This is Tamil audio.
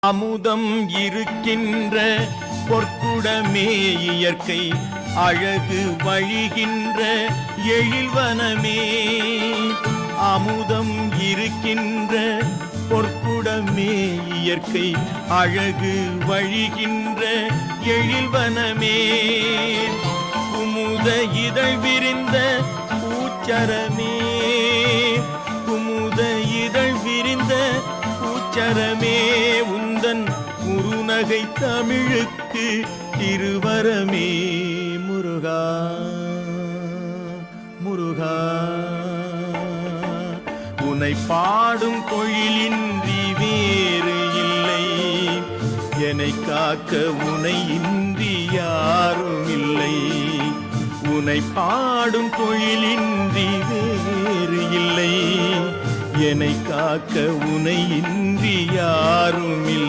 அமுதம் இருக்கின்ற பொற்குடமே இயற்கை அழகு வழிகின்ற எழில்வனமே. அமுதம் இருக்கின்ற பொற்குடமே இயற்கை அழகு வழிகின்ற எழில்வனமே. குமுத இதழ் விரிந்த பூச்சரமே, குமுத இதழ் விரிந்த பூச்சரமே. உந்தன் குறுநகை தமிழுக்கு திருவரமே. முருகா முருகா, உனை பாடும் தொழிலின்றி வேறு இல்லை, என்னை காக்க உனை இன்றி யாரும் இல்லை. உனை பாடும் தொழிலின்றி வேறு இல்லை, என்னை காக்க உனை இன்றி யாரும் இல்லை.